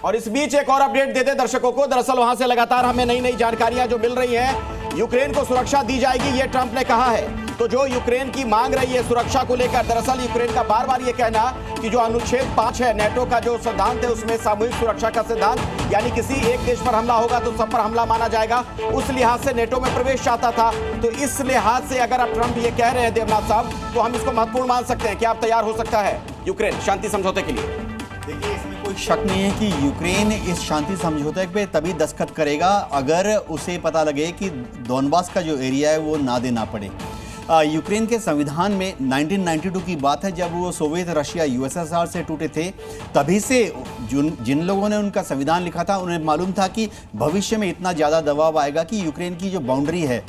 और इस बीच एक और अपडेट देते दर्शकों को। दरअसल वहां से लगातार हमें नई नई जानकारियां जो मिल रही हैं। यूक्रेन को सुरक्षा दी जाएगी, ये ट्रंप ने कहा है। तो जो यूक्रेन की मांग रही है सुरक्षा को लेकर, दरअसल यूक्रेन का बार बार ये कहना कि जो अनुच्छेद 5 है नेटो का जो सिद्धांत है, उसमें सामूहिक सुरक्षा का सिद्धांत, यानी किसी एक देश पर हमला होगा तो सब पर हमला माना जाएगा, उस लिहाज से नेटो में प्रवेश चाहता था। तो इस लिहाज से अगर आप ट्रंप ये कह रहे हैं देवनाथ साहब, तो हम इसको महत्वपूर्ण मान सकते हैं कि आप तैयार हो सकता है यूक्रेन शांति समझौते के लिए। देखिए, इसमें कोई शक नहीं है कि यूक्रेन इस शांति समझौते पे तभी दस्तखत करेगा अगर उसे पता लगे कि डोनबास का जो एरिया है वो ना देना पड़े। यूक्रेन के संविधान में 1992 की बात है, जब वो सोवियत रशिया यूएसएसआर से टूटे थे, तभी से जिन लोगों ने उनका संविधान लिखा था उन्हें मालूम था कि भविष्य में इतना ज़्यादा दबाव आएगा कि यूक्रेन की जो बाउंड्री है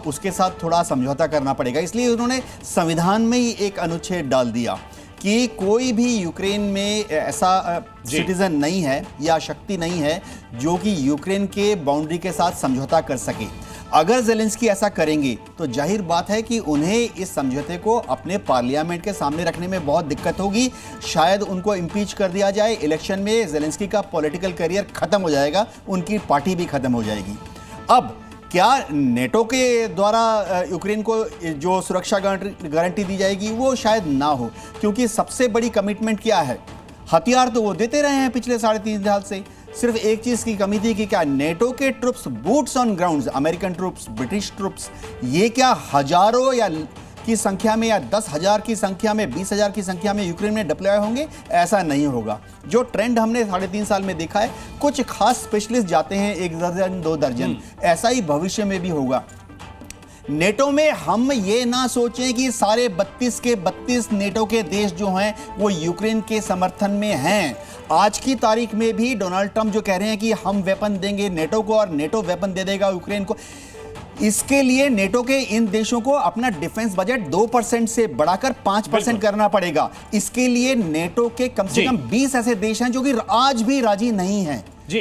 उसके साथ थोड़ा समझौता करना पड़ेगा। इसलिए उन्होंने संविधान में ही एक अनुच्छेद डाल दिया कि कोई भी यूक्रेन में ऐसा सिटीजन नहीं है या शक्ति नहीं है जो कि यूक्रेन के बाउंड्री के साथ समझौता कर सके। अगर ज़ेलेंस्की ऐसा करेंगे तो जाहिर बात है कि उन्हें इस समझौते को अपने पार्लियामेंट के सामने रखने में बहुत दिक्कत होगी। शायद उनको इम्पीच कर दिया जाए, इलेक्शन में ज़ेलेंस्की का पॉलिटिकल करियर ख़त्म हो जाएगा, उनकी पार्टी भी ख़त्म हो जाएगी। अब क्या नेटो के द्वारा यूक्रेन को जो सुरक्षा गारंटी दी जाएगी वो शायद ना हो, क्योंकि सबसे बड़ी कमिटमेंट क्या है, हथियार तो वो देते रहे हैं पिछले 3.5 साल से। सिर्फ एक चीज़ की कमी थी कि क्या नेटो के troops, boots on ground, American troops, British troops, ये क्या हजारों या की संख्या में या 10,000 की संख्या में, 20,000 की संख्या में यूक्रेन में डिप्लॉय होंगे? ऐसा नहीं होगा। जो ट्रेंड हमने 3.5 साल में देखा है, कुछ खास स्पेशलिस्ट जाते हैं 1 दर्जन 2 दर्जन, ऐसा ही भविष्य में भी होगा। नेटो में हम ये ना सोचें कि सारे 32 के 32 नेटो के देश जो हैं वो यूक्रेन के समर्थन में हैं। आज की तारीख में भी डोनाल्ड ट्रंप जो कह रहे हैं कि हम वेपन देंगे नेटो को और नेटो वेपन दे देगा यूक्रेन को, इसके लिए नेटो के इन देशों को अपना डिफेंस बजट 2% से बढ़ाकर 5% करना पड़ेगा। इसके लिए नेटो के कम से कम 20 ऐसे देश हैं जो कि आज भी राजी नहीं हैं। जी,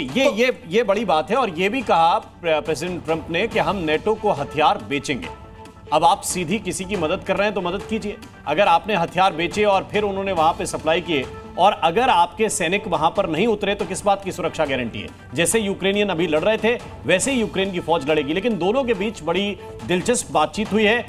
ये बड़ी बात है। और ये भी कहा प्रेसिडेंट ट्रंप ने कि हम नेटो को हथियार बेचेंगे। अब आप सीधी किसी की मदद कर रहे हैं तो मदद कीजिए। अगर आपने हथियार बेचे और फिर उन्होंने वहां पे सप्लाई किए और अगर आपके सैनिक वहां पर नहीं उतरे तो किस बात की सुरक्षा गारंटी है? जैसे यूक्रेनियन अभी लड़ रहे थे वैसे ही यूक्रेन की फौज लड़ेगी। लेकिन दोनों के बीच बड़ी दिलचस्प बातचीत हुई है।